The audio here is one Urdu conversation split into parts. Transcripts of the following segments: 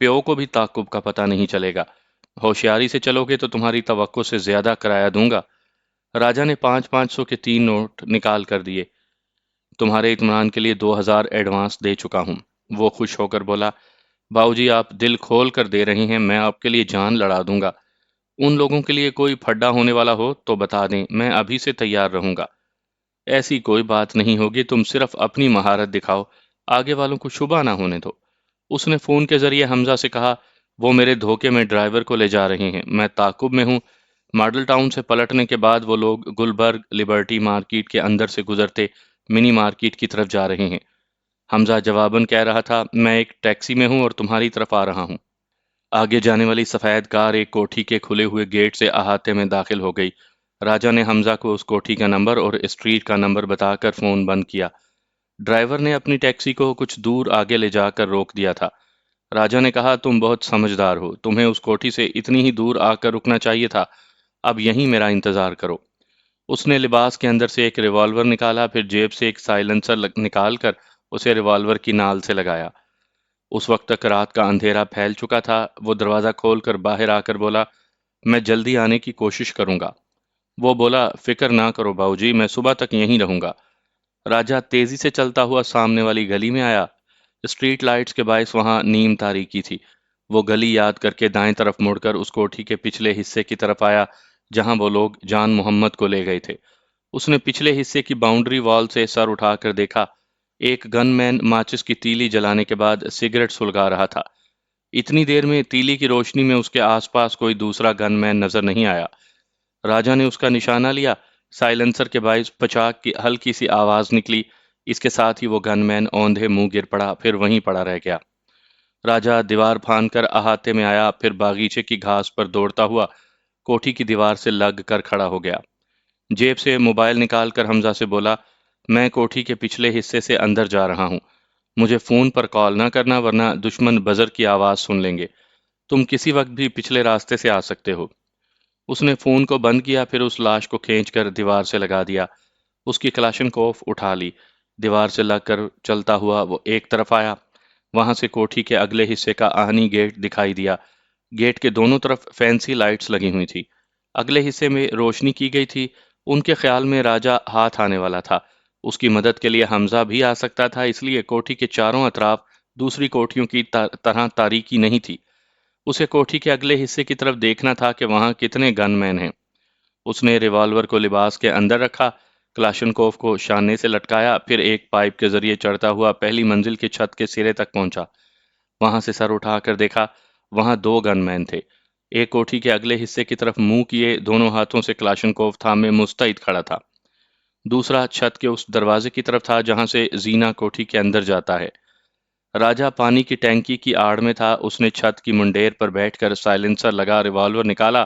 پیو کو بھی تعاقب کا پتہ نہیں چلے گا۔ ہوشیاری سے چلو گے تو تمہاری توقع سے زیادہ کرایہ دوں گا۔ راجا نے 500 کے 3 نوٹ نکال کر دیے۔ تمہارے اطمینان کے لیے 2000 ایڈوانس دے چکا ہوں۔ وہ خوش ہو کر بولا، باؤ جی آپ دل کھول کر دے رہے ہیں، میں آپ کے لیے جان لڑا دوں گا۔ ان لوگوں کے لیے کوئی پھڈا ہونے والا ہو تو بتا دیں، میں ابھی سے تیار رہوں گا۔ ایسی کوئی بات نہیں ہوگی، تم صرف اپنی مہارت دکھاؤ، آگے والوں کو شبہ نہ ہونے دو۔ اس نے فون کے ذریعے حمزہ سے کہا، وہ میرے دھوکے میں ڈرائیور کو لے جا رہے ہیں، میں تعاقب میں ہوں۔ ماڈل ٹاؤن سے پلٹنے کے بعد وہ لوگ گلبرگ لبرٹی مارکیٹ کے اندر سے گزرتے منی مارکیٹ کی طرف جا رہے ہیں۔ حمزہ جواباً کہہ رہا تھا، میں ایک ٹیکسی میں ہوں اور تمہاری طرف آ رہا ہوں۔ آگے جانے والی سفید کار ایک کوٹھی کے کھلے ہوئے گیٹ سے احاطے میں داخل ہو گئی۔ راجا نے حمزہ کو اس کوٹھی کا نمبر اور اسٹریٹ کا نمبر بتا کر فون بند کیا۔ ڈرائیور نے اپنی ٹیکسی کو کچھ دور آگے لے جا کر روک دیا تھا۔ راجا نے کہا، تم بہت سمجھدار ہو، تمہیں اس کوٹھی سے اتنی ہی دور آ کر رکنا چاہیے تھا۔ اب یہیں میرا انتظار کرو۔ اس نے لباس کے اندر سے ایک ریوالور نکالا، پھر جیب سے ایک سائلنسر نکال کر اسے ریوالور کی نال سے لگایا۔ اس وقت تک رات کا اندھیرا پھیل چکا تھا۔ وہ دروازہ کھول کر باہر آ کر بولا، میں جلدی آنے کی کوشش کروں گا۔ وہ بولا، فکر نہ کرو باؤ جی، میں صبح تک یہیں رہوں گا۔ راجہ تیزی سے چلتا ہوا سامنے والی گلی میں آیا۔ اسٹریٹ لائٹس کے باعث وہاں نیم تاریکی تھی۔ وہ گلی یاد کر کے دائیں طرف مڑ کر اس کوٹھی کے پچھلے حصے کی طرف آیا جہاں وہ لوگ جان محمد کو لے گئے تھے۔ اس نے پچھلے حصے کی باؤنڈری وال سے سر اٹھا کر دیکھا۔ ایک گن مین ماچس کی تیلی جلانے کے بعد سگریٹ سلگا رہا تھا۔ اتنی دیر میں تیلی کی روشنی میں اس کے آس پاس کوئی دوسرا گن مین نظر نہیں آیا۔ راجا نے اس کا نشانہ لیا۔ سائلنسر کے باعث پچاک کی ہلکی سی آواز نکلی۔ اس کے ساتھ ہی وہ گن مین اوندھے منہ گر پڑا، پھر وہیں پڑا رہ گیا۔ راجا دیوار پھان کر احاطے میں آیا، پھر باغیچے کی گھاس پر دوڑتا ہوا کوٹھی کی دیوار سے لگ کر کھڑا ہو گیا۔ جیب سے موبائل نکال کر حمزہ سے بولا، میں کوٹھی کے پچھلے حصے سے اندر جا رہا ہوں۔ مجھے فون پر کال نہ کرنا ورنہ دشمن بزر کی آواز سن لیں گے۔ تم کسی وقت بھی پچھلے راستے سے آ سکتے ہو۔ اس نے فون کو بند کیا، پھر اس لاش کو کھینچ کر دیوار سے لگا دیا۔ اس کی کلاشنکوف اٹھا لی۔ دیوار سے لگ کر چلتا ہوا وہ ایک طرف آیا۔ وہاں سے کوٹھی کے اگلے حصے کا آہنی گیٹ دکھائی دیا۔ گیٹ کے دونوں طرف فینسی لائٹس لگی ہوئی تھی۔ اگلے حصے میں روشنی کی گئی تھی۔ ان کے خیال میں راجا ہاتھ آنے والا تھا۔ اس کی مدد کے لیے حمزہ بھی آ سکتا تھا، اس لیے کوٹھی کے چاروں اطراف دوسری کوٹھیوں کی طرح تاریکی نہیں تھی۔ اسے کوٹھی کے اگلے حصے کی طرف دیکھنا تھا کہ وہاں کتنے گن مین ہیں۔ اس نے ریوالور کو لباس کے اندر رکھا، کلاشنکوف کو شانے سے لٹکایا، پھر ایک پائپ کے ذریعے چڑھتا ہوا پہلی منزل کی چھت کے سرے تک پہنچا۔ وہاں سے سر اٹھا کر دیکھا، وہاں دو گن مین تھے۔ ایک کوٹھی کے اگلے حصے کی طرف منہ کیے دونوں ہاتھوں سے کلاشنکوف تھامے مستعد کھڑا تھا۔ دوسرا چھت کے اس دروازے کی طرف تھا جہاں سے زینہ کوٹھی کے اندر جاتا ہے۔ راجہ پانی کی ٹینکی کی آڑ میں تھا۔ اس نے چھت کی منڈیر پر بیٹھ کر سائلنسر لگا ریوالور نکالا،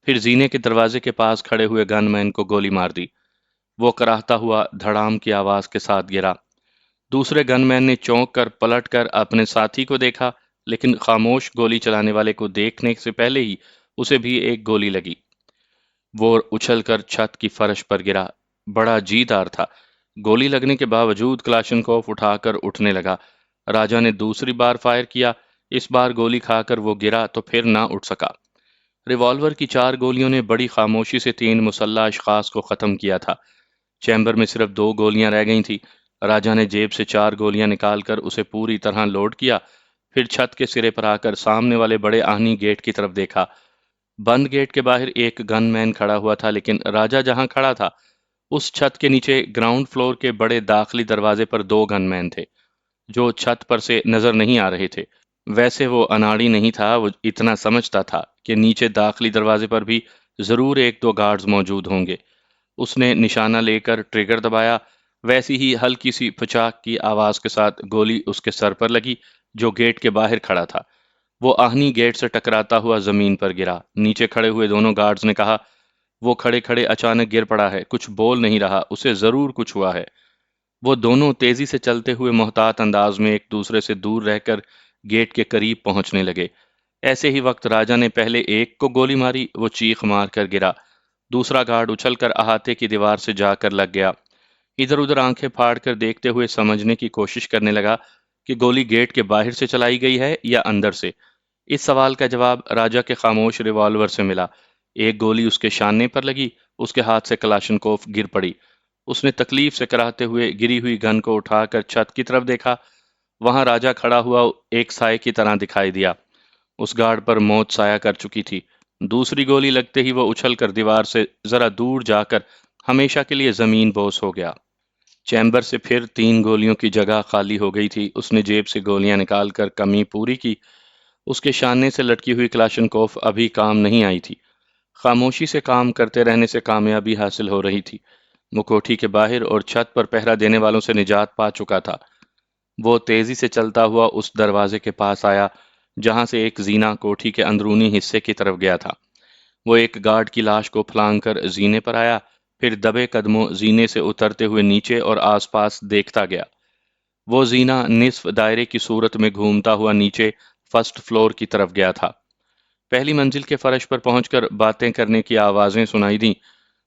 پھر زینے کے دروازے کے پاس کھڑے ہوئے گن مین کو گولی مار دی۔ وہ کراہتا ہوا دھڑام کی آواز کے ساتھ گرا۔ دوسرے گن مین نے چونک کر پلٹ کر اپنے ساتھی کو دیکھا، لیکن خاموش گولی چلانے والے کو دیکھنے سے پہلے ہی اسے بھی ایک گولی لگی۔ وہ اچھل کر چھت کی فرش پر گرا۔ بڑا جی دار تھا۔ گولی لگنے کے باوجود کلاشنکوف اٹھا کر اٹھنے لگا۔ راجا نے دوسری بار فائر کیا۔ اس بار گولی کھا کر وہ گرا تو پھر نہ اٹھ سکا۔ ریوالور کی 4 گولیوں نے بڑی خاموشی سے 3 مسلح اشخاص کو ختم کیا تھا۔ چیمبر میں صرف 2 گولیاں رہ گئی تھیں۔ راجا نے جیب سے 4 گولیاں نکال کر اسے پوری طرح لوڈ کیا، پھر چھت کے سرے پر آ کر سامنے والے بڑے آہنی گیٹ کی طرف دیکھا۔ بند گیٹ کے باہر ایک گن مین کھڑا ہوا تھا، لیکن راجا جہاں کھڑا تھا اس چھت کے نیچے گراؤنڈ فلور کے بڑے داخلی دروازے پر 2 گن مین تھے جو چھت پر سے نظر نہیں آ رہے تھے۔ ویسے وہ اناڑی نہیں تھا، وہ اتنا سمجھتا تھا کہ نیچے داخلی دروازے پر بھی ضرور 1-2 گارڈز موجود ہوں گے۔ اس نے نشانہ لے کر ٹریگر دبایا۔ ویسی ہی ہلکی سی پھچاک کی آواز کے ساتھ گولی اس کے سر پر لگی جو گیٹ کے باہر کھڑا تھا۔ وہ آہنی گیٹ سے ٹکراتا ہوا زمین پر گرا۔ نیچے کھڑے ہوئے دونوں گارڈز نے کہا، وہ کھڑے کھڑے اچانک گر پڑا ہے، کچھ بول نہیں رہا، اسے ضرور کچھ ہوا ہے۔ وہ دونوں تیزی سے چلتے ہوئے محتاط انداز میں ایک دوسرے سے دور رہ کر گیٹ کے قریب پہنچنے لگے۔ ایسے ہی وقت راجا نے پہلے ایک کو گولی ماری، وہ چیخ مار کر گرا۔ دوسرا گارڈ اچھل کر احاطے کی دیوار سے جا کر لگ گیا۔ ادھر ادھر آنکھیں پھاڑ کر دیکھتے ہوئے سمجھنے کی کوشش کرنے لگا کہ گولی گیٹ کے باہر سے چلائی گئی ہے یا اندر سے؟ اس سوال کا جواب راجا کے خاموش ریوالور سے ملا۔ ایک گولی اس کے شانے پر لگی، اس کے ہاتھ سے کلاشنکوف گر پڑی۔ اس نے تکلیف سے کراہتے ہوئے گری ہوئی گن کو اٹھا کر چھت کی طرف دیکھا۔ وہاں راجا کھڑا ہوا ایک سائے کی طرح دکھائی دیا۔ اس گارڈ پر موت سایہ کر چکی تھی۔ دوسری گولی لگتے ہی وہ اچھل کر دیوار سے ذرا دور جا کر ہمیشہ کے لیے زمین بوس ہو گیا۔ چیمبر سے پھر 3 گولیوں کی جگہ خالی ہو گئی تھی۔ اس نے جیب سے گولیاں نکال کر کمی پوری کی۔ اس کے شانے سے لٹکی ہوئی کلاشنکوف ابھی کام نہیں آئی تھی۔ خاموشی سے کام کرتے رہنے سے کامیابی حاصل ہو رہی تھی۔ وہ کوٹھی کے باہر اور چھت پر پہرا دینے والوں سے نجات پا چکا تھا۔ وہ تیزی سے چلتا ہوا اس دروازے کے پاس آیا جہاں سے ایک زینہ کوٹھی کے اندرونی حصے کی طرف گیا تھا۔ وہ ایک گارڈ کی لاش کو پھلانگ کر زینے پر آیا، پھر دبے قدموں زینے سے اترتے ہوئے نیچے اور آس پاس دیکھتا گیا۔ وہ زینہ نصف دائرے کی صورت میں گھومتا ہوا نیچے فرسٹ فلور کی طرف گیا تھا۔ پہلی منزل کے فرش پر پہنچ کر باتیں کرنے کی آوازیں سنائی دیں۔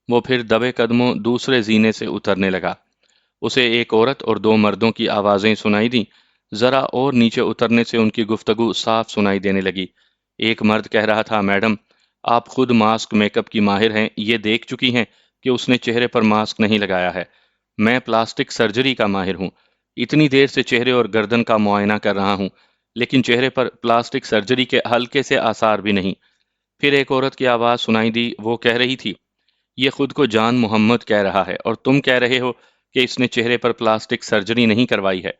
وہ پھر دبے قدموں دوسرے زینے سے اترنے لگا۔ اسے ایک عورت اور 2 مردوں کی آوازیں سنائی دیں۔ ذرا اور نیچے اترنے سے ان کی گفتگو صاف سنائی دینے لگی۔ ایک مرد کہہ رہا تھا، میڈم، آپ خود ماسک میک اپ کی ماہر ہیں، یہ دیکھ چکی ہیں کہ اس نے چہرے پر ماسک نہیں لگایا ہے۔ میں پلاسٹک سرجری کا ماہر ہوں۔ اتنی دیر سے چہرے اور گردن کا معائنہ کر رہا ہوں، لیکن چہرے پر پلاسٹک سرجری کے ہلکے سے آثار بھی نہیں۔ پھر ایک عورت کی آواز سنائی دی، وہ کہہ رہی تھی، یہ خود کو جان محمد کہہ رہا ہے اور تم کہہ رہے ہو کہ اس نے چہرے پر پلاسٹک سرجری نہیں کروائی ہے،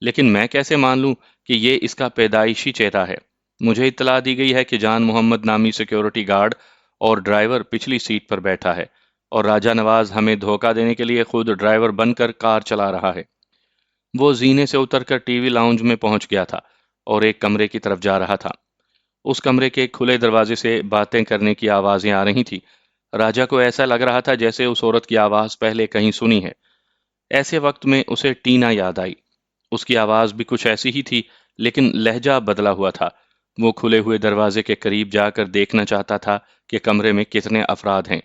لیکن میں کیسے مان لوں کہ یہ اس کا پیدائشی چہرہ ہے؟ مجھے اطلاع دی گئی ہے کہ جان محمد نامی سیکیورٹی گارڈ اور ڈرائیور پچھلی سیٹ پر بیٹھا ہے اور راجہ نواز ہمیں دھوکہ دینے کے لیے خود ڈرائیور بن کر کار چلا رہا ہے۔ وہ زینے سے اتر کر ٹی وی لاؤنج میں پہنچ گیا تھا اور ایک کمرے کی طرف جا رہا تھا۔ اس کمرے کے کھلے دروازے سے باتیں کرنے کی آوازیں آ رہی تھیں۔ راجہ کو ایسا لگ رہا تھا جیسے اس عورت کی آواز پہلے کہیں سنی ہے۔ ایسے وقت میں اسے ٹینا یاد آئی۔ اس کی آواز بھی کچھ ایسی ہی تھی، لیکن لہجہ بدلا ہوا تھا۔ وہ کھلے ہوئے دروازے کے قریب جا کر دیکھنا چاہتا تھا کہ کمرے میں کتنے افراد ہیں۔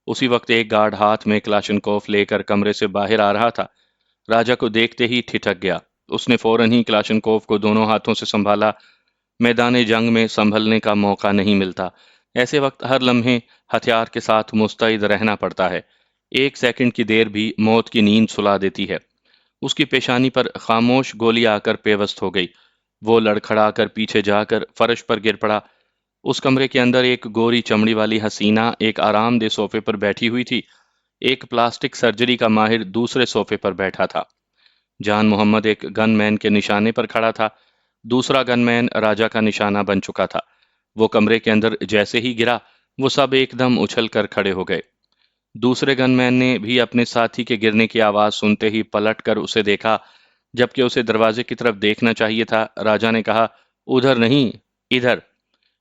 اسی وقت ایک گارڈ ہاتھ میں کلاشنکوف لے کر کمرے سے باہر آ رہا تھا۔ راجہ کو دیکھتے ہی ٹھٹک گیا۔ اس نے فوراً ہی کلاشنکوف کو دونوں ہاتھوں سے سنبھالا۔ میدان جنگ میں سنبھلنے کا موقع نہیں ملتا۔ ایسے وقت ہر لمحے ہتھیار کے ساتھ مستعد رہنا پڑتا ہے۔ 1 سیکنڈ کی دیر بھی موت کی نیند سلا دیتی ہے۔ اس کی پیشانی پر خاموش گولی آ کر پیوست ہو گئی۔ وہ لڑکھڑا کر پیچھے جا کر فرش پر گر پڑا۔ اس کمرے کے اندر ایک گوری چمڑی والی حسینہ ایک آرام دہ صوفے پر بیٹھی ہوئی تھی۔ ایک پلاسٹک سرجری کا ماہر دوسرے صوفے پر بیٹھا تھا۔ جان محمد ایک گن مین کے نشانے پر کھڑا تھا۔ دوسرا گن مین راجہ کا نشانہ بن چکا تھا۔ وہ کمرے کے اندر جیسے ہی گرا، وہ سب ایک دم اچھل کر کھڑے ہو گئے۔ دوسرے گن مین نے بھی اپنے ساتھی کے گرنے کی آواز سنتے ہی پلٹ کر اسے دیکھا، جبکہ اسے دروازے کی طرف دیکھنا چاہیے تھا۔ راجہ نے کہا، ادھر نہیں، ادھر۔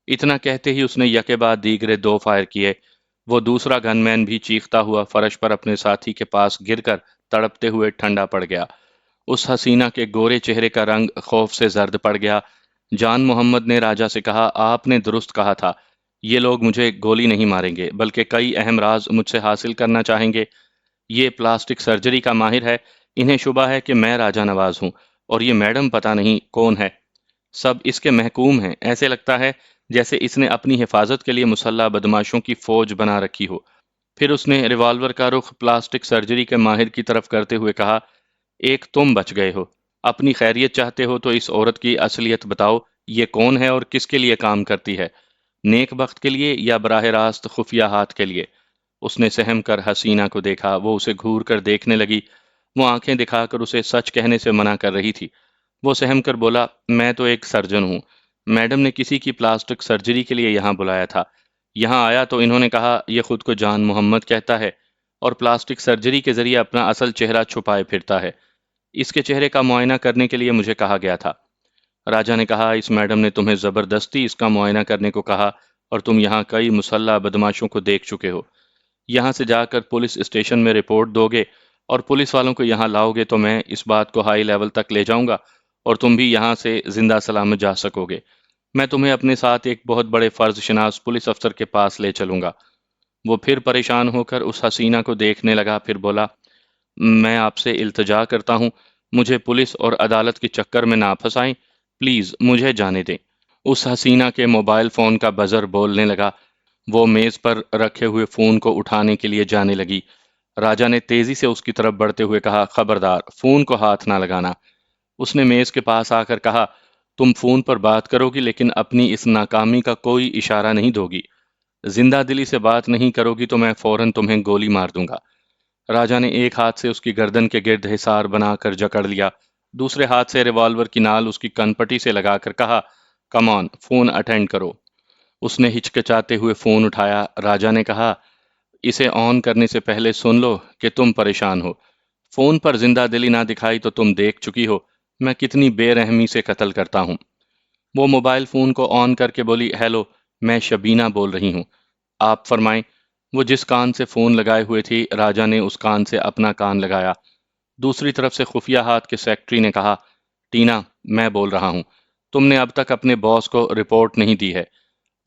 اتنا کہتے ہی اس نے یکے بعد دیگرے 2 فائر کیے۔ وہ دوسرا گن مین بھی چیختا ہوا فرش پر اپنے ساتھی کے پاس گر کر تڑپتے ہوئے ٹھنڈا پڑ گیا۔ اس حسینہ کے گورے چہرے کا رنگ خوف سے زرد پڑ گیا۔ جان محمد نے راجہ سے کہا، آپ نے درست کہا تھا، یہ لوگ مجھے گولی نہیں ماریں گے بلکہ کئی اہم راز مجھ سے حاصل کرنا چاہیں گے۔ یہ پلاسٹک سرجری کا ماہر ہے، انہیں شبہ ہے کہ میں راجہ نواز ہوں، اور یہ میڈم پتہ نہیں کون ہے۔ سب اس کے محکوم ہیں۔ ایسے لگتا ہے جیسے اس نے اپنی حفاظت کے لیے مسلح بدماشوں کی فوج بنا رکھی ہو۔ پھر اس نے ریوالور کا رخ پلاسٹک سرجری کے ماہر کی طرف کرتے ہوئے کہا، ایک تم بچ گئے ہو۔ اپنی خیریت چاہتے ہو تو اس عورت کی اصلیت بتاؤ، یہ کون ہے اور کس کے لیے کام کرتی ہے؟ نیک بخت کے لیے یا براہ راست خفیہ ہاتھ کے لیے؟ اس نے سہم کر حسینہ کو دیکھا۔ وہ اسے گھور کر دیکھنے لگی۔ وہ آنکھیں دکھا کر اسے سچ کہنے سے منع کر رہی تھی۔ وہ سہم کر بولا، میں تو ایک سرجن ہوں۔ میڈم نے کسی کی پلاسٹک سرجری کے لیے یہاں بلایا تھا۔ یہاں آیا تو انہوں نے کہا، یہ خود کو جان محمد کہتا ہے اور پلاسٹک سرجری کے ذریعے اپنا اصل چہرہ چھپائے پھرتا ہے۔ اس کے چہرے کا معائنہ کرنے کے لیے مجھے کہا گیا تھا۔ راجہ نے کہا، اس میڈم نے تمہیں زبردستی اس کا معائنہ کرنے کو کہا اور تم یہاں کئی مسلح بدماشوں کو دیکھ چکے ہو۔ یہاں سے جا کر پولیس اسٹیشن میں رپورٹ دو گے اور پولیس والوں کو یہاں لاؤ گے تو میں اس بات کو ہائی لیول تک لے جاؤں گا اور تم بھی یہاں سے زندہ سلامت جا سکو گے۔ میں تمہیں اپنے ساتھ ایک بہت بڑے فرض شناس پولیس افسر کے پاس لے چلوں گا۔ وہ پھر پریشان ہو کر اس حسینہ کو دیکھنے لگا، پھر بولا، میں آپ سے التجا کرتا ہوں، مجھے پولیس اور عدالت کے چکر میں نہ پھنسائیں، پلیز مجھے جانے دیں۔ اس حسینہ کے موبائل فون کا بزر بولنے لگا۔ وہ میز پر رکھے ہوئے فون کو اٹھانے کے لیے جانے لگی۔ راجا نے تیزی سے اس کی طرف بڑھتے ہوئے کہا، خبردار، فون کو ہاتھ نہ لگانا۔ اس نے میز کے پاس آ کر کہا، تم فون پر بات کرو گی لیکن اپنی اس ناکامی کا کوئی اشارہ نہیں دو گی۔ زندہ دلی سے بات نہیں کرو گی تو میں فوراً تمہیں گولی مار دوں گا۔ راجا نے ایک ہاتھ سے اس کی گردن کے گرد حصار بنا کر جکڑ لیا، دوسرے ہاتھ سے ریوالور کی نال اس کی کن پٹی سے لگا کر کہا، کم آن، فون اٹینڈ کرو۔ اس نے ہچکچاتے ہوئے فون اٹھایا۔ راجا نے کہا، اسے آن کرنے سے پہلے سن لو کہ تم پریشان ہو۔ فون پر زندہ دلی نہ دکھائی تو تم دیکھ چکی ہو میں کتنی بے رحمی سے قتل کرتا ہوں۔ وہ موبائل فون کو آن کر کے بولی، ہیلو، میں شبینہ بول رہی ہوں، آپ فرمائیں۔ وہ جس کان سے فون لگائے ہوئے تھی، راجا نے اس کان سے اپنا کان لگایا۔ دوسری طرف سے خفیہ ہاتھ کے سیکرٹری نے کہا، ٹینا، میں بول رہا ہوں، تم نے اب تک اپنے باس کو رپورٹ نہیں دی ہے۔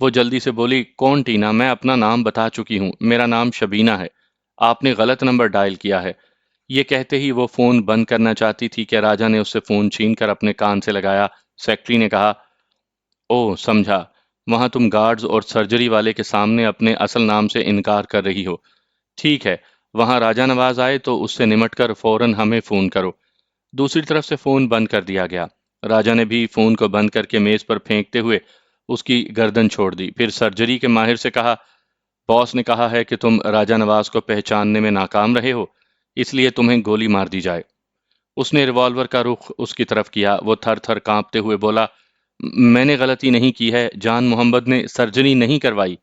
وہ جلدی سے بولی، کون ٹینا؟ میں اپنا نام بتا چکی ہوں، میرا نام شبینہ ہے، آپ نے غلط نمبر ڈائل کیا ہے۔ یہ کہتے ہی وہ فون بند کرنا چاہتی تھی کہ راجا نے اس سے فون چھین کر اپنے کان سے لگایا۔ سیکرٹری نے کہا، او سمجھا، وہاں تم گارڈز اور سرجری والے کے سامنے اپنے اصل نام سے انکار کر رہی ہو۔ ٹھیک ہے، وہاں راجا نواز آئے تو اس سے نمٹ کر فوراً ہمیں فون کرو۔ دوسری طرف سے فون بند کر دیا گیا۔ راجا نے بھی فون کو بند کر کے میز پر پھینکتے ہوئے اس کی گردن چھوڑ دی، پھر سرجری کے ماہر سے کہا، باس نے کہا ہے کہ تم راجا نواز کو پہچاننے میں ناکام رہے ہو، اس لیے تمہیں گولی مار دی جائے۔ اس نے ریوالور کا رخ اس کی طرف کیا۔ وہ تھر تھر کانپتے ہوئے بولا، میں نے غلطی نہیں کی ہے، جان محمد نے سرجری نہیں کروائی۔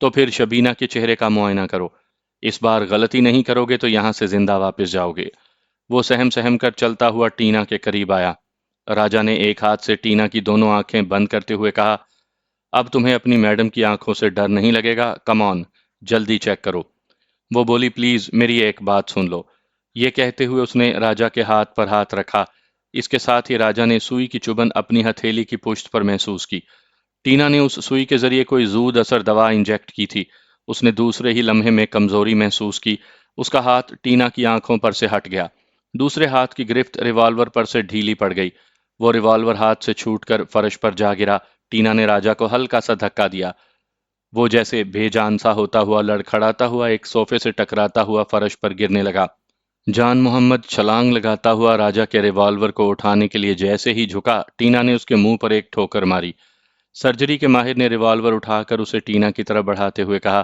تو پھر شبینہ کے چہرے کا معائنہ کرو، اس بار غلطی نہیں کرو گے تو یہاں سے زندہ واپس جاؤ گے۔ وہ سہم سہم کر چلتا ہوا ٹینا کے قریب آیا۔ راجا نے ایک ہاتھ سے ٹینا کی دونوں آنکھیں بند کرتے ہوئے کہا، اب تمہیں اپنی میڈم کی آنکھوں سے ڈر نہیں لگے گا، کم آن، جلدی چیک کرو۔ وہ بولی، پلیز میری ایک بات سن لو۔ یہ کہتے ہوئے اس نے راجا کے ہاتھ پر ہاتھ رکھا۔ اس کے ساتھ ہی راجا نے سوئی کی چبھن اپنی ہتھیلی کی پشت پر محسوس کی۔ ٹینا نے اس سوئی کے ذریعے کوئی زود اثر دوا انجیکٹ کی تھی۔ اس نے دوسرے ہی لمحے میں کمزوری محسوس کی۔ اس کا ہاتھ ٹینا کی آنکھوں پر سے ہٹ گیا۔ دوسرے ہاتھ کی گرفت ریوالور پر سے ڈھیلی پڑ گئی۔ وہ ریوالور ہاتھ سے چھوٹ کر فرش پر جا گرا۔ ٹینا نے راجا کو ہلکا سا دھکا دیا۔ وہ جیسے بے جان سا ہوتا ہوا لڑکھڑاتا ہوا ایک صوفے سے ٹکراتا ہوا فرش پر گرنے لگا۔ جان محمد چھلانگ لگاتا ہوا راجا کے ریوالور کو اٹھانے کے لیے جیسے ہی جھکا، ٹینا نے اس کے منہ پر ایک ٹھوکر ماری۔ سرجری کے ماہر نے ریوالور اٹھا کر اسے ٹینا کی طرف بڑھاتے ہوئے کہا،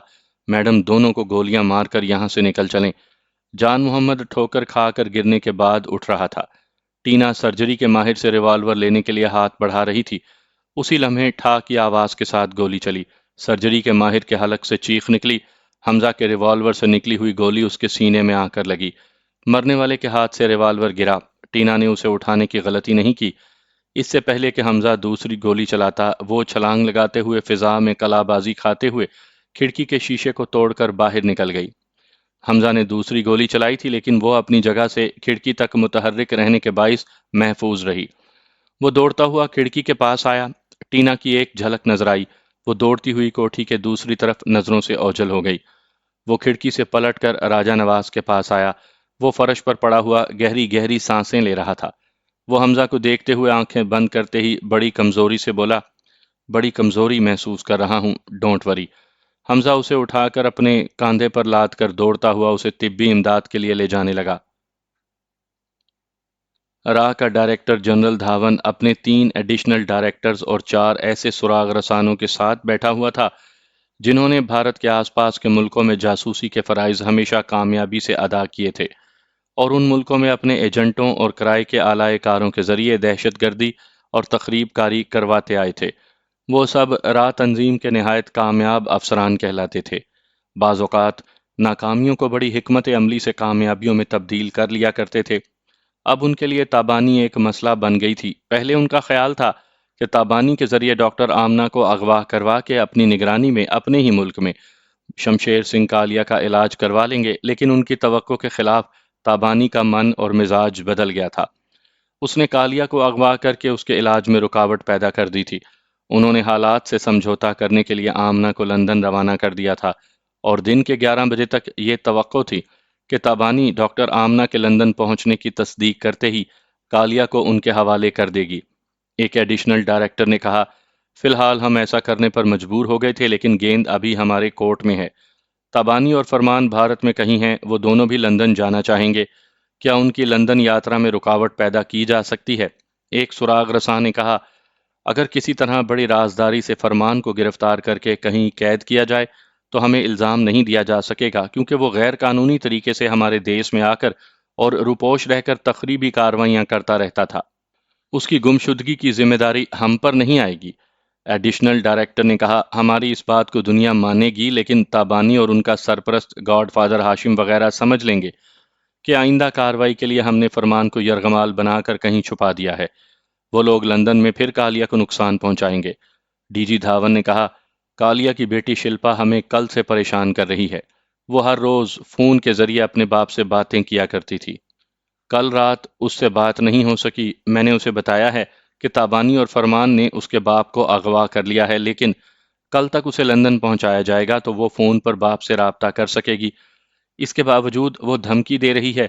میڈم، دونوں کو گولیاں مار کر یہاں سے نکل چلیں۔ جان محمد ٹھوکر کھا کر گرنے کے بعد اٹھ رہا تھا۔ ٹینا سرجری کے ماہر سے ریوالور لینے کے لیے ہاتھ بڑھا رہی تھی۔ اسی لمحے ٹھا کی آواز کے ساتھ گولی چلی۔ سرجری کے ماہر کے حلق سے چیخ نکلی۔ حمزہ کے ریوالور سے نکلی ہوئی گولی اس کے سینے میں آ کر لگی۔ مرنے والے کے ہاتھ سے ریوالور گرا۔ ٹینا نے اسے اٹھانے کی غلطی نہیں کی۔ اس سے پہلے کہ حمزہ دوسری گولی چلاتا، وہ چھلانگ لگاتے ہوئے فضا میں کلا بازی کھاتے ہوئے کھڑکی کے شیشے کو توڑ کر باہر نکل گئی۔ حمزہ نے دوسری گولی چلائی تھی لیکن وہ اپنی جگہ سے کھڑکی تک متحرک رہنے کے باعث محفوظ رہی۔ وہ دوڑتا ہوا کھڑکی کے پاس آیا۔ ٹینا کی ایک جھلک نظر آئی۔ وہ دوڑتی ہوئی کوٹھی کے دوسری طرف نظروں سے اوجھل ہو گئی۔ وہ کھڑکی سے پلٹ کر راجا نواز کے پاس آیا۔ وہ فرش پر پڑا ہوا گہری گہری سانسیں لے رہا تھا۔ وہ حمزہ کو دیکھتے ہوئے آنکھیں بند کرتے ہی بڑی کمزوری سے بولا، بڑی کمزوری محسوس کر رہا ہوں، ڈونٹ وری۔ حمزہ اسے اٹھا کر اپنے کاندھے پر لاد کر دوڑتا ہوا اسے طبی امداد کے لیے لے جانے لگا۔ راہ کا ڈائریکٹر جنرل دھاون اپنے 3 ایڈیشنل ڈائریکٹرز اور 4 ایسے سراغ رسانوں کے ساتھ بیٹھا ہوا تھا جنہوں نے بھارت کے آس پاس کے ملکوں میں جاسوسی کے فرائض ہمیشہ کامیابی سے ادا کیے تھے اور ان ملکوں میں اپنے ایجنٹوں اور کرائے کے آلائے کاروں کے ذریعے دہشت گردی اور تخریب کاری کرواتے آئے تھے۔ وہ سب راہ تنظیم کے نہایت کامیاب افسران کہلاتے تھے۔ بعض اوقات ناکامیوں کو بڑی حکمت عملی سے کامیابیوں میں تبدیل کر لیا کرتے تھے۔ اب ان کے لیے تابانی ایک مسئلہ بن گئی تھی۔ پہلے ان کا خیال تھا کہ تابانی کے ذریعے ڈاکٹر آمنہ کو اغوا کروا کے اپنی نگرانی میں اپنے ہی ملک میں شمشیر سنگھ کالیا کا علاج کروا لیں گے، لیکن ان کی توقع کے خلاف تابانی کا من اور مزاج بدل گیا تھا۔ اس نے کالیا کو اغوا کر کے اس کے علاج میں رکاوٹ پیدا کر دی تھی۔ انہوں نے حالات سے سمجھوتا کرنے کے لیے آمنہ کو لندن روانہ کر دیا تھا اور دن کے 11 بجے تک یہ توقع تھی کہ تابانی ڈاکٹر آمنہ کے لندن پہنچنے کی تصدیق کرتے ہی کالیا کو ان کے حوالے کر دے گی۔ ایک ایڈیشنل ڈائریکٹر نے کہا، فی الحال ہم ایسا کرنے پر مجبور ہو گئے تھے، لیکن گیند ابھی ہمارے کورٹ میں ہے۔ تابانی اور فرمان بھارت میں کہیں ہیں، وہ دونوں بھی لندن جانا چاہیں گے۔ کیا ان کی لندن یاترا میں رکاوٹ پیدا کی جا سکتی ہے؟ ایک سراغ رساں نے کہا، اگر کسی طرح بڑی رازداری سے فرمان کو گرفتار کر کے کہیں قید کیا جائے تو ہمیں الزام نہیں دیا جا سکے گا، کیونکہ وہ غیر قانونی طریقے سے ہمارے دیش میں آ کر اور روپوش رہ کر تخریبی کارروائیاں کرتا رہتا تھا۔ اس کی گمشدگی کی ذمہ داری ہم پر نہیں آئے گی۔ ایڈیشنل ڈائریکٹر نے کہا، ہماری اس بات کو دنیا مانے گی، لیکن تابانی اور ان کا سرپرست گاڈ فادر ہاشم وغیرہ سمجھ لیں گے کہ آئندہ کارروائی کے لیے ہم نے فرمان کو یرغمال بنا کر کہیں چھپا دیا ہے۔ وہ لوگ لندن میں پھر کالیا کو نقصان پہنچائیں گے۔ ڈی جی دھاون نے کہا، کالیا کی بیٹی شلپا ہمیں کل سے پریشان کر رہی ہے۔ وہ ہر روز فون کے ذریعے اپنے باپ سے باتیں کیا کرتی تھی۔ کل رات اس سے بات نہیں ہو سکی۔ میں نے اسے بتایا ہے کہ تابانی اور فرمان نے اس کے باپ کو اغوا کر لیا ہے، لیکن کل تک اسے لندن پہنچایا جائے گا تو وہ فون پر باپ سے رابطہ کر سکے گی۔ اس کے باوجود وہ دھمکی دے رہی ہے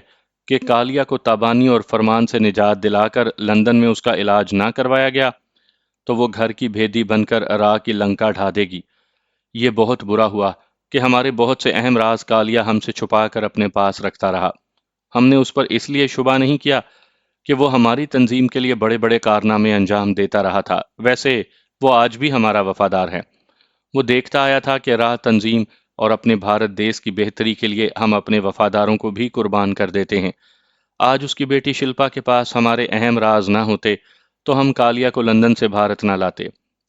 کہ کالیا کو تابانی اور فرمان سے نجات دلا کر لندن میں اس کا علاج نہ کروایا گیا تو وہ گھر کی بھیدی بن کر راہ کی لنکا ڈھا دے گی۔ یہ بہت برا ہوا کہ ہمارے بہت سے اہم راز کالیا ہم سے چھپا کر اپنے پاس رکھتا رہا۔ ہم نے اس پر اس لیے شبہ نہیں کیا کہ وہ ہماری تنظیم کے لیے بڑے بڑے کارنامے انجام دیتا رہا تھا۔ ویسے وہ آج بھی ہمارا وفادار ہے۔ وہ دیکھتا آیا تھا کہ راہ تنظیم اور اپنے بھارت دیش کی بہتری کے لیے ہم اپنے وفاداروں کو بھی قربان کر دیتے ہیں۔ آج اس کی بیٹی شلپا کے پاس ہمارے اہم راز نہ ہوتے تو ہم کالیا کو لندن سے بھارت نہ لاتے،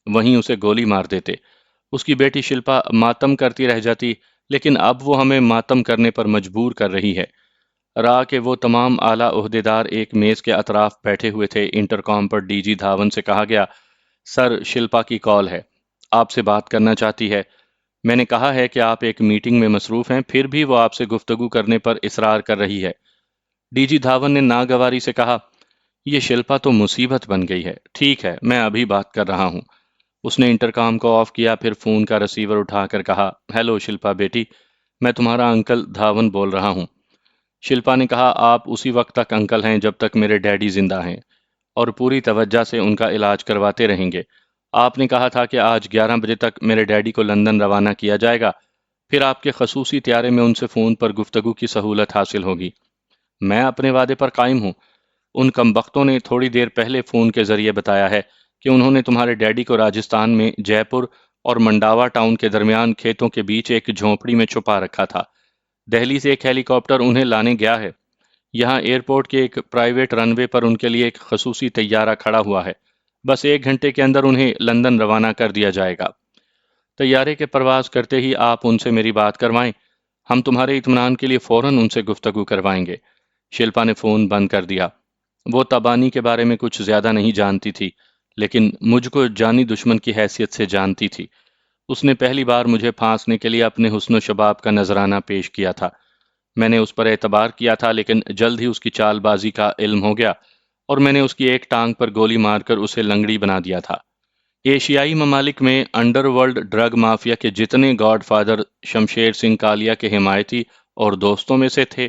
وہیں اسے گولی مار دیتے۔ اس کی بیٹی شلپا ماتم کرتی رہ جاتی، لیکن اب وہ ہمیں ماتم کرنے پر مجبور کر رہی ہے۔ راہ کے وہ تمام اعلیٰ عہدیدار ایک میز کے اطراف بیٹھے ہوئے تھے۔ انٹرکام پر ڈی جی دھاون سے کہا گیا، سر، شلپا کی کال ہے، آپ سے بات کرنا چاہتی ہے۔ میں نے کہا ہے کہ آپ ایک میٹنگ میں مصروف ہیں، پھر بھی وہ آپ سے گفتگو کرنے پر اصرار کر رہی ہے۔ ڈی جی دھاون نے ناگواری سے کہا، یہ شلپا تو مصیبت بن گئی ہے۔ ٹھیک ہے، میں ابھی بات کر رہا ہوں۔ اس نے انٹرکام کو آف کیا، پھر فون کا ریسیور اٹھا کر کہا، ہیلو شلپا بیٹی، میں تمہارا انکل دھاون بول رہا ہوں۔ شلپا نے کہا، آپ اسی وقت تک انکل ہیں جب تک میرے ڈیڈی زندہ ہیں، اور پوری توجہ سے ان کا علاج کرواتے رہیں گے۔ آپ نے کہا تھا کہ آج 11 بجے تک میرے ڈیڈی کو لندن روانہ کیا جائے گا، پھر آپ کے خصوصی طیارے میں ان سے فون پر گفتگو کی سہولت حاصل ہوگی۔ میں اپنے وعدے پر قائم ہوں۔ ان کمبختوں نے تھوڑی دیر پہلے فون کے ذریعے بتایا ہے کہ انہوں نے تمہارے ڈیڈی کو راجستھان میں جے پور اور منڈاوا ٹاؤن کے درمیان کھیتوں کے بیچ ایک جھونپڑی میں چھپا رکھا تھا۔ دہلی سے ایک ہیلی کاپٹر انہیں لانے گیا ہے۔ یہاں ایئرپورٹ کے ایک پرائیویٹ رن وے پر ان کے لیے ایک خصوصی طیارہ کھڑا ہوا ہے۔ بس 1 گھنٹے کے اندر انہیں لندن روانہ کر دیا جائے گا۔ طیارے کے پرواز کرتے ہی آپ ان سے میری بات کروائیں، ہم تمہارے اطمینان کے لیے فوراً ان سے گفتگو کروائیں گے۔ شلپا نے فون بند کر دیا۔ وہ تبانی کے بارے میں کچھ زیادہ نہیں جانتی تھی، لیکن مجھ کو جانی دشمن کی حیثیت سے جانتی تھی۔ اس نے پہلی بار مجھے پھانسنے کے لیے اپنے حسن و شباب کا نذرانہ پیش کیا تھا۔ میں نے اس پر اعتبار کیا تھا، لیکن جلد ہی اس کی چال بازی کا علم ہو گیا اور میں نے اس کی ایک ٹانگ پر گولی مار کر اسے لنگڑی بنا دیا تھا۔ ایشیائی ممالک میں انڈر ورلڈ ڈرگ مافیا کے جتنے گاڈ فادر شمشیر سنگھ کالیا کے حمایتی اور دوستوں میں سے تھے،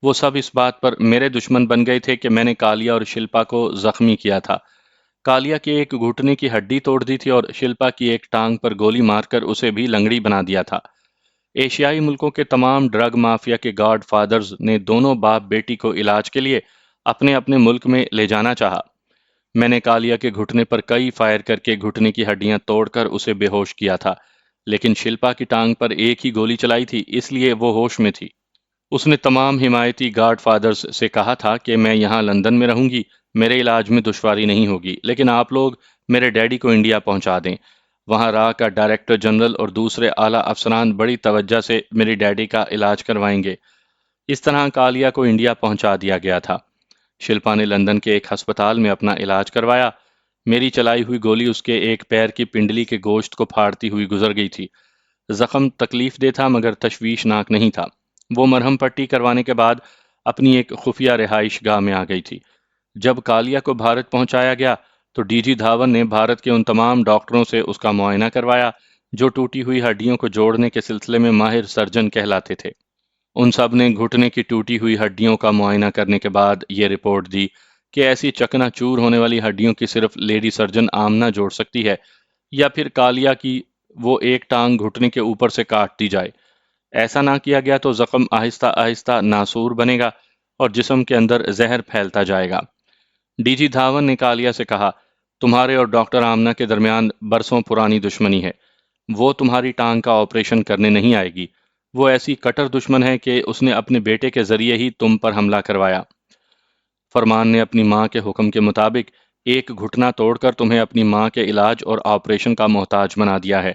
وہ سب اس بات پر میرے دشمن بن گئے تھے کہ میں نے کالیا اور شلپا کو زخمی کیا تھا۔ کالیا کے ایک گھٹنے کی ہڈی توڑ دی تھی اور شلپا کی ایک ٹانگ پر گولی مار کر اسے بھی لنگڑی بنا دیا تھا۔ ایشیائی ملکوں کے تمام ڈرگ مافیا کے گاڈ فادرز نے دونوں باپ بیٹی کو علاج کے لیے اپنے اپنے ملک میں لے جانا چاہا۔ میں نے کالیا کے گھٹنے پر کئی فائر کر کے گھٹنے کی ہڈیاں توڑ کر اسے بے ہوش کیا تھا، لیکن شلپا کی ٹانگ پر ایک ہی گولی چلائی تھی، اس لیے وہ ہوش میں تھی۔ اس نے تمام حمایتی گاڈ فادرز سے کہا تھا کہ میں یہاں لندن میں رہوں گی، میرے علاج میں دشواری نہیں ہوگی، لیکن آپ لوگ میرے ڈیڈی کو انڈیا پہنچا دیں۔ وہاں راہ کا ڈائریکٹر جنرل اور دوسرے اعلیٰ افسران بڑی توجہ سے میری ڈیڈی کا علاج کروائیں گے۔ اس طرح کالیا کو انڈیا پہنچا دیا گیا تھا۔ شلپا نے لندن کے ایک ہسپتال میں اپنا علاج کروایا۔ میری چلائی ہوئی گولی اس کے ایک پیر کی پنڈلی کے گوشت کو پھاڑتی ہوئی گزر گئی تھی۔ زخم تکلیف دہ تھا مگر تشویشناک نہیں تھا۔ وہ مرہم پٹی کروانے کے بعد اپنی ایک خفیہ رہائش گاہ میں آ گئی تھی۔ جب کالیا کو بھارت پہنچایا گیا تو ڈی جی دھاون نے بھارت کے ان تمام ڈاکٹروں سے اس کا معائنہ کروایا جو ٹوٹی ہوئی ہڈیوں کو جوڑنے کے سلسلے میں ماہر سرجن کہلاتے تھے۔ ان سب نے گھٹنے کی ٹوٹی ہوئی ہڈیوں کا معائنہ کرنے کے بعد یہ رپورٹ دی کہ ایسی چکنا چور ہونے والی ہڈیوں کی صرف لیڈی سرجن آمنہ جوڑ سکتی ہے، یا پھر کالیا کی وہ ایک ٹانگ گھٹنے کے اوپر سے کاٹ دی جائے۔ ایسا نہ کیا گیا تو زخم آہستہ آہستہ ناسور بنے گا اور جسم کے اندر زہر پھیلتا جائے گا۔ ڈی جی دھاون نے کالیا سے کہا، تمہارے اور ڈاکٹر آمنہ کے درمیان برسوں پرانی دشمنی ہے۔ وہ تمہاری ٹانگ کا آپریشن کرنے نہیں آئے گی۔ وہ ایسی کٹر دشمن ہے کہ اس نے اپنے بیٹے کے ذریعے ہی تم پر حملہ کروایا۔ فرمان نے اپنی ماں کے حکم کے مطابق ایک گھٹنا توڑ کر تمہیں اپنی ماں کے علاج اور آپریشن کا محتاج بنا دیا ہے۔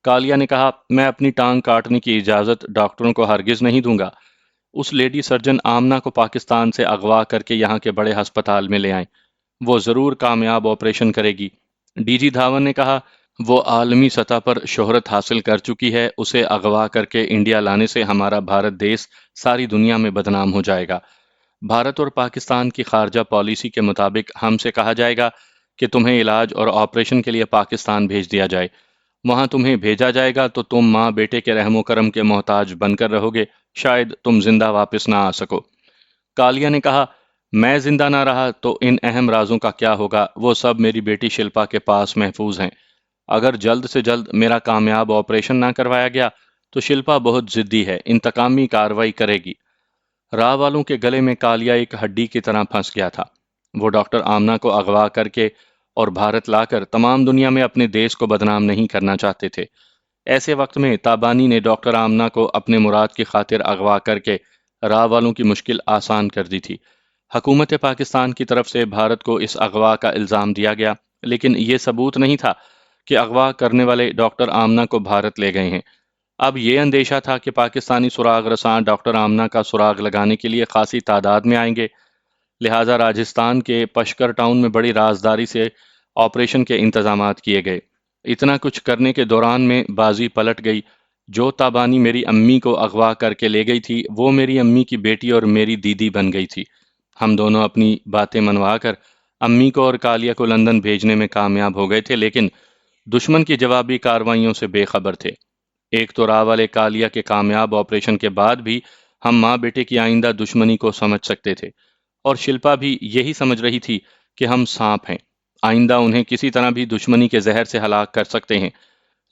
کالیا نے کہا، میں اپنی ٹانگ کاٹنے کی اجازت ڈاکٹروں کو ہرگز نہیں دوں گا۔ اس لیڈی سرجن آمنہ کو پاکستان سے اغوا کر کے یہاں کے بڑے ہسپتال میں لے آئیں۔ وہ ضرور کامیاب آپریشن کرے گی۔ ڈی جی دھاون نے کہا، وہ عالمی سطح پر شہرت حاصل کر چکی ہے، اسے اغوا کر کے انڈیا لانے سے ہمارا بھارت دیس ساری دنیا میں بدنام ہو جائے گا۔ بھارت اور پاکستان کی خارجہ پالیسی کے مطابق ہم سے کہا جائے گا کہ تمہیں علاج اور آپریشن کے لیے پاکستان بھیج دیا جائے۔ وہاں تمہیں بھیجا جائے گا تو تم ماں بیٹے کے رحم و کرم کے محتاج بن کر رہو گے، شاید تم زندہ واپس نہ آ سکو۔ کالیا نے کہا، میں زندہ نہ رہا تو ان اہم رازوں کا کیا ہوگا؟ وہ سب میری بیٹی شلپا کے پاس محفوظ ہیں۔ اگر جلد سے جلد میرا کامیاب آپریشن نہ کروایا گیا تو شلپا بہت ضدی ہے، انتقامی کارروائی کرے گی۔ راہ والوں کے گلے میں کالیا ایک ہڈی کی طرح پھنس گیا تھا۔ وہ ڈاکٹر آمنہ کو اغوا کر کے اور بھارت لا کر تمام دنیا میں اپنے دیس کو بدنام نہیں کرنا چاہتے تھے۔ ایسے وقت میں تابانی نے ڈاکٹر آمنہ کو اپنے مراد کی خاطر اغوا کر کے راہ والوں کی مشکل آسان کر دی تھی۔ حکومت پاکستان کی طرف سے بھارت کو اس اغوا کا الزام دیا گیا، لیکن یہ ثبوت نہیں تھا کہ اغوا کرنے والے ڈاکٹر آمنہ کو بھارت لے گئے ہیں۔ اب یہ اندیشہ تھا کہ پاکستانی سراغ رساں ڈاکٹر آمنہ کا سراغ لگانے کے لیے خاصی تعداد میں آئیں گے، لہٰذا راجستھان کے پشکر ٹاؤن میں بڑی رازداری سے آپریشن کے انتظامات کیے گئے۔ اتنا کچھ کرنے کے دوران میں بازی پلٹ گئی۔ جو تابانی میری امی کو اغوا کر کے لے گئی تھی، وہ میری امی کی بیٹی اور میری دیدی بن گئی تھی۔ ہم دونوں اپنی باتیں منوا کر امی کو اور کالیا کو لندن بھیجنے میں کامیاب ہو گئے تھے، لیکن دشمن کی جوابی کارروائیوں سے بے خبر تھے۔ ایک تو راہ والے کالیا کے کامیاب آپریشن کے بعد بھی ہم ماں بیٹے کی آئندہ دشمنی کو سمجھ سکتے تھے، اور شلپا بھی یہی سمجھ رہی تھی کہ ہم سانپ ہیں، آئندہ انہیں کسی طرح بھی دشمنی کے زہر سے ہلاک کر سکتے ہیں،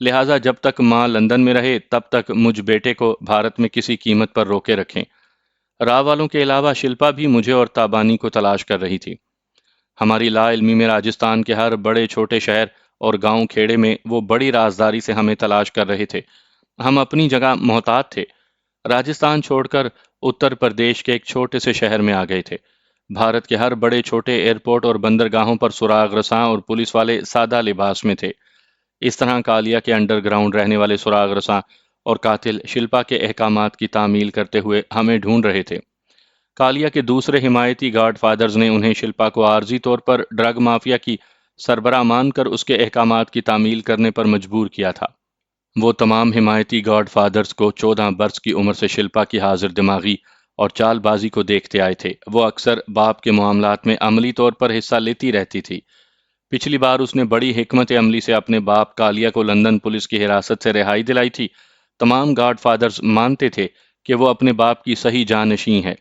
لہٰذا جب تک ماں لندن میں رہے تب تک مجھ بیٹے کو بھارت میں کسی قیمت پر روکے رکھیں۔ راہ والوں کے علاوہ شلپا بھی مجھے اور تابانی کو تلاش کر رہی تھی۔ ہماری لا علمی میں راجستھان کے ہر بڑے چھوٹے شہر اور گاؤں کھیڑے میں وہ بڑی رازداری سے ہمیں تلاش کر رہے تھے۔ ہم اپنی جگہ محتاط تھے۔ راجستھان چھوڑ کر اتر پردیش کے ایک چھوٹے سے شہر میں آ گئے تھے۔ بھارت کے ہر بڑے چھوٹے ایئرپورٹ اور بندرگاہوں پر سراغ رساں اور پولیس والے سادہ لباس میں تھے۔ اس طرح کالیا کے انڈر گراؤنڈ رہنے والے سراغ رساں اور قاتل شلپا کے احکامات کی تعمیل کرتے ہوئے ہمیں ڈھونڈ رہے تھے۔ کالیا کے دوسرے حمایتی گاڈ فادرز نے انہیں شلپا کو عارضی طور پر ڈرگ مافیا کی سربراہ مان کر اس کے احکامات کی تعمیل کرنے پر مجبور کیا تھا۔ وہ تمام حمایتی گاڈ فادرز کو 14 برس کی عمر سے شلپا کی حاضر دماغی اور چال بازی کو دیکھتے آئے تھے۔ وہ اکثر باپ کے معاملات میں عملی طور پر حصہ لیتی رہتی تھی۔ پچھلی بار اس نے بڑی حکمت عملی سے اپنے باپ کالیا کو لندن پولیس کی حراست سے رہائی دلائی تھی۔ تمام گاڈ فادرز مانتے تھے کہ وہ اپنے باپ کی صحیح جانشین ہے۔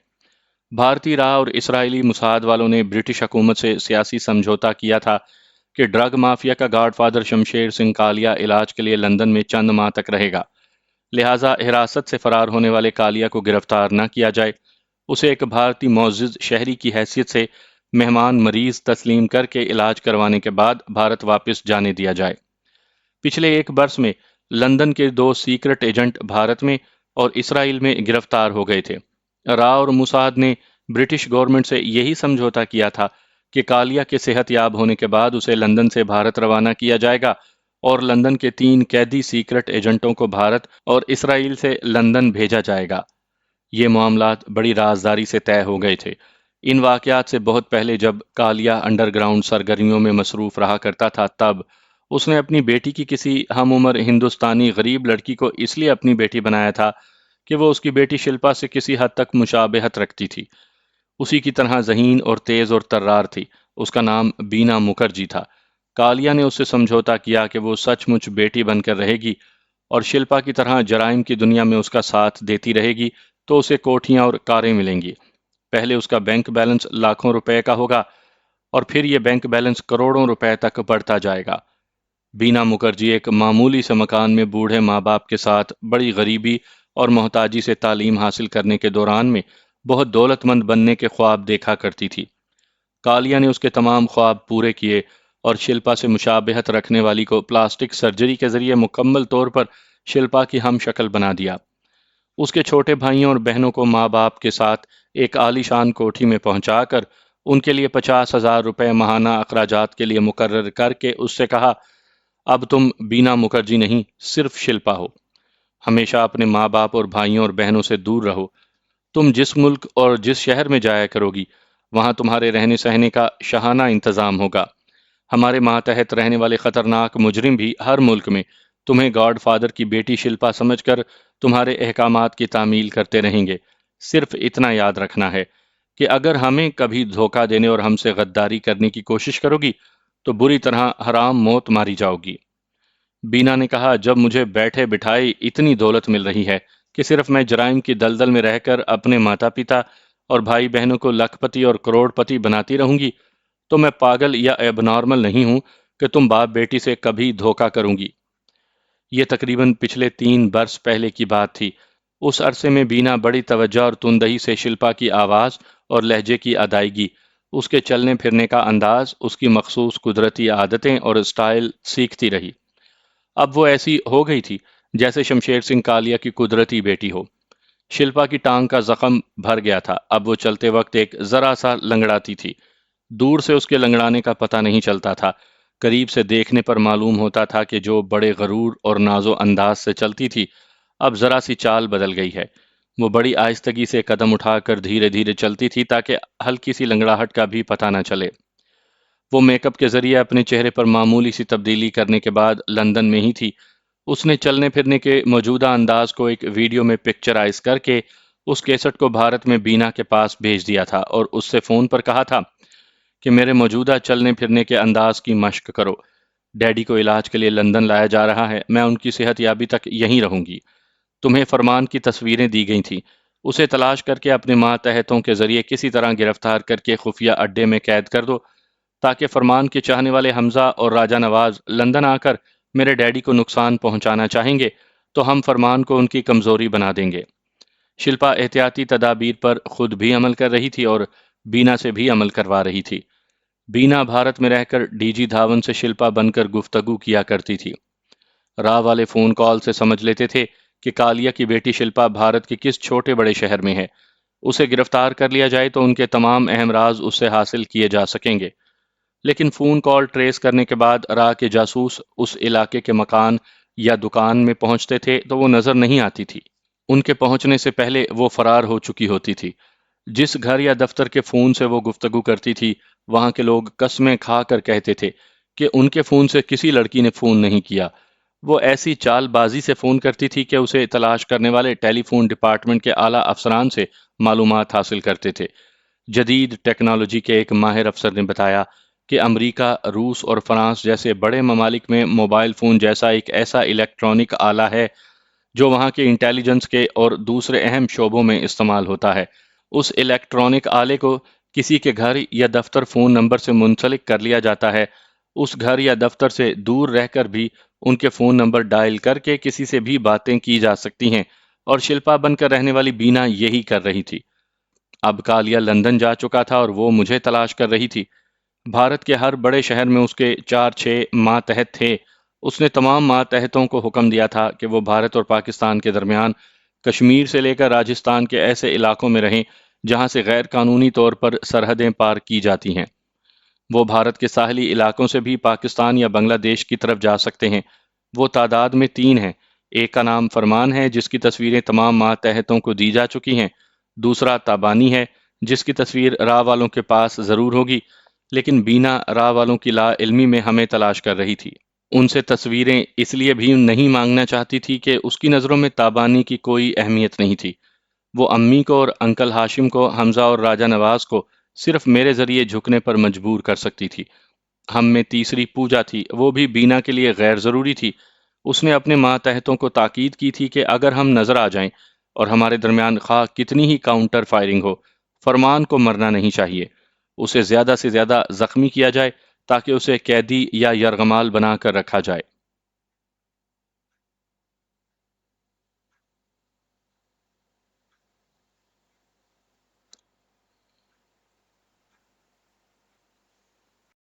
بھارتی راہ اور اسرائیلی موساد والوں نے برٹش حکومت سے سیاسی سمجھوتا کیا تھا کہ ڈرگ مافیا کا گاڈ فادر شمشیر سنگھ کالیا علاج کے لیے لندن میں چند ماہ تک رہے گا، لہٰذا حراست سے فرار ہونے والے کالیا کو گرفتار نہ کیا جائے، اسے ایک بھارتی معزز شہری کی حیثیت سے مہمان مریض تسلیم کر کے علاج کروانے کے بعد بھارت واپس جانے دیا جائے۔ پچھلے ایک برس میں لندن کے 2 سیکرٹ ایجنٹ بھارت میں اور اسرائیل میں گرفتار ہو گئے تھے۔ راہ اور موساد نے برٹش گورنمنٹ سے یہی سمجھوتا کیا تھا کہ کالیا کے صحت یاب ہونے کے بعد اسے لندن سے بھارت روانہ کیا جائے گا اور لندن کے 3 قیدی سیکرٹ ایجنٹوں کو بھارت اور اسرائیل سے لندن بھیجا جائے گا۔ یہ معاملات بڑی رازداری سے طے ہو گئے تھے۔ ان واقعات سے بہت پہلے جب کالیا انڈر گراؤنڈ سرگرمیوں میں مصروف رہا کرتا تھا، تب اس نے اپنی بیٹی کی کسی ہم عمر ہندوستانی غریب لڑکی کو اس لیے اپنی بیٹی بنایا تھا کہ وہ اس کی بیٹی شلپا سے کسی حد تک مشابہت رکھتی تھی۔ اسی کی طرح ذہین اور تیز اور ترار تھی۔ اس کا نام بینا مکھرجی تھا۔ کالیا نے اس سے سمجھوتا کیا کہ وہ سچ مچ بیٹی بن کر رہے گی اور شلپا کی طرح جرائم کی دنیا میں اس کا ساتھ دیتی رہے گی تو اسے کوٹھیاں اور کاریں ملیں گی۔ پہلے اس کا بینک بیلنس لاکھوں روپے کا ہوگا، اور پھر یہ بینک بیلنس کروڑوں روپے تک بڑھتا جائے گا۔ بینا مکھرجی ایک معمولی سے مکان میں بوڑھے ماں باپ کے ساتھ بڑی غریبی اور محتاجی سے تعلیم حاصل کرنے کے دوران میں بہت دولت مند بننے کے خواب دیکھا کرتی تھی۔ کالیا نے اس کے تمام خواب پورے کیے اور شلپا سے مشابہت رکھنے والی کو پلاسٹک سرجری کے ذریعے مکمل طور پر شلپا کی ہم شکل بنا دیا۔ اس کے چھوٹے بھائیوں اور بہنوں کو ماں باپ کے ساتھ ایک عالی شان کوٹھی میں پہنچا کر ان کے لیے 50,000 روپے ماہانہ اخراجات کے لیے مقرر کر کے اس سے کہا، اب تم بینا مکھرجی نہیں، صرف شلپا ہو۔ ہمیشہ اپنے ماں باپ اور بھائیوں اور بہنوں سے دور رہو۔ تم جس ملک اور جس شہر میں جایا کرو گی وہاں تمہارے رہنے سہنے کا شاہانہ انتظام ہوگا۔ ہمارے ماتحت رہنے والے خطرناک مجرم بھی ہر ملک میں تمہیں گاڈ فادر کی بیٹی شلپا سمجھ کر تمہارے احکامات کی تعمیل کرتے رہیں گے۔ صرف اتنا یاد رکھنا ہے کہ اگر ہمیں کبھی دھوکہ دینے اور ہم سے غداری کرنے کی کوشش کرو گی تو بری طرح حرام موت ماری جاؤ گی۔ بینا نے کہا، جب مجھے بیٹھے بٹھائے اتنی دولت مل رہی ہے کہ صرف میں جرائم کی دلدل میں رہ کر اپنے ماتا پتا اور بھائی بہنوں کو لاکھ پتی اور کروڑ پتی بناتی رہوں گی تو میں پاگل یا ایب نارمل نہیں ہوں کہ تم باپ بیٹی سے کبھی دھوکہ کروں گی۔ یہ تقریباً پچھلے 3 برس پہلے کی بات تھی۔ اس عرصے میں بینا بڑی توجہ اور تندہی سے شلپا کی آواز اور لہجے کی ادائیگی، اس کے چلنے پھرنے کا انداز، اس کی مخصوص قدرتی عادتیں اور اسٹائل سیکھتی رہی۔ اب وہ ایسی ہو گئی تھی جیسے شمشیر سنگھ کالیا کی قدرتی بیٹی ہو۔ شلپا کی ٹانگ کا زخم بھر گیا تھا، اب وہ چلتے وقت ایک ذرا سا لنگڑاتی تھی۔ دور سے اس کے لنگڑانے کا پتہ نہیں چلتا تھا، قریب سے دیکھنے پر معلوم ہوتا تھا کہ جو بڑے غرور اور ناز و انداز سے چلتی تھی اب ذرا سی چال بدل گئی ہے۔ وہ بڑی آہستگی سے قدم اٹھا کر دھیرے دھیرے چلتی تھی تاکہ ہلکی سی لنگڑاہٹ کا بھی پتہ نہ چلے۔ وہ میک اپ کے ذریعے اپنے چہرے پر معمولی سی تبدیلی کرنے کے بعد لندن میں ہی تھی۔ اس نے چلنے پھرنے کے موجودہ انداز کو ایک ویڈیو میں پکچرائز کر کے اس کیسٹ کو بھارت میں بینا کے پاس بھیج دیا تھا اور اس سے فون پر کہا تھا کہ میرے موجودہ چلنے پھرنے کے انداز کی مشق کرو۔ ڈیڈی کو علاج کے لیے لندن لایا جا رہا ہے، میں ان کی صحت یابی تک یہیں رہوں گی۔ تمہیں فرمان کی تصویریں دی گئی تھیں، اسے تلاش کر کے اپنے ماتحتوں کے ذریعے کسی طرح گرفتار کر کے خفیہ اڈے میں قید کر دو تاکہ فرمان کے چاہنے والے حمزہ اور راجہ نواز لندن آ کر میرے ڈیڈی کو نقصان پہنچانا چاہیں گے تو ہم فرمان کو ان کی کمزوری بنا دیں گے۔ شلپا احتیاطی تدابیر پر خود بھی عمل کر رہی تھی اور بینا سے بھی عمل کروا رہی تھی۔ بینا بھارت میں رہ کر ڈی جی دھاون سے شلپا بن کر گفتگو کیا کرتی تھی۔ راہ والے فون کال سے سمجھ لیتے تھے کہ کالیا کی بیٹی شلپا بھارت کے کس چھوٹے بڑے شہر میں ہے۔ اسے گرفتار کر لیا جائے تو ان کے تمام اہم راز اس سے حاصل کیے جا سکیں گے، لیکن فون کال ٹریس کرنے کے بعد راہ کے جاسوس اس علاقے کے مکان یا دکان میں پہنچتے تھے تو وہ نظر نہیں آتی تھی۔ ان کے پہنچنے سے پہلے وہ فرار ہو چکی ہوتی تھی۔ جس گھر یا دفتر کے فون سے وہ گفتگو کرتی تھی وہاں کے لوگ قسمیں کھا کر کہتے تھے کہ ان کے فون سے کسی لڑکی نے فون نہیں کیا۔ وہ ایسی چال بازی سے فون کرتی تھی کہ اسے تلاش کرنے والے ٹیلی فون ڈپارٹمنٹ کے اعلیٰ افسران سے معلومات حاصل کرتے تھے۔ جدید ٹیکنالوجی کے ایک ماہر افسر نے بتایا کہ امریکہ، روس اور فرانس جیسے بڑے ممالک میں موبائل فون جیسا ایک ایسا الیکٹرانک آلہ ہے جو وہاں کے انٹیلیجنس کے اور دوسرے اہم شعبوں میں استعمال ہوتا ہے۔ اس الیکٹرانک آلے کو کسی کے گھر یا دفتر فون نمبر سے منسلک کر لیا جاتا ہے۔ اس گھر یا دفتر سے دور رہ کر بھی ان کے فون نمبر ڈائل کر کے کسی سے بھی باتیں کی جا سکتی ہیں، اور شلپا بن کر رہنے والی بینا یہی کر رہی تھی۔ اب کالیا لندن جا چکا تھا اور وہ مجھے تلاش کر رہی تھی۔ بھارت کے ہر بڑے شہر میں اس کے 4-6 ماتحت تھے۔ اس نے تمام ماتحتوں کو حکم دیا تھا کہ وہ بھارت اور پاکستان کے درمیان کشمیر سے لے کر راجستھان کے ایسے علاقوں میں رہیں جہاں سے غیر قانونی طور پر سرحدیں پار کی جاتی ہیں۔ وہ بھارت کے ساحلی علاقوں سے بھی پاکستان یا بنگلہ دیش کی طرف جا سکتے ہیں۔ وہ تعداد میں 3 ہیں۔ ایک کا نام فرمان ہے جس کی تصویریں تمام ماتحتوں کو دی جا چکی ہیں۔ دوسرا تابانی ہے جس کی تصویر راہ والوں کے پاس ضرور ہوگی، لیکن بینا راہ والوں کی لا علمی میں ہمیں تلاش کر رہی تھی۔ ان سے تصویریں اس لیے بھی نہیں مانگنا چاہتی تھی کہ اس کی نظروں میں تابانی کی کوئی اہمیت نہیں تھی۔ وہ امی کو اور انکل ہاشم کو، حمزہ اور راجہ نواز کو صرف میرے ذریعے جھکنے پر مجبور کر سکتی تھی۔ ہم میں تیسری پوجا تھی، وہ بھی بینا کے لیے غیر ضروری تھی۔ اس نے اپنے ماتحتوں کو تاکید کی تھی کہ اگر ہم نظر آ جائیں اور ہمارے درمیان خواہ کتنی ہی کاؤنٹر فائرنگ ہو، فرمان کو مرنا نہیں چاہیے۔ اسے زیادہ سے زیادہ زخمی کیا جائے تاکہ اسے قیدی یا یرغمال بنا کر رکھا جائے۔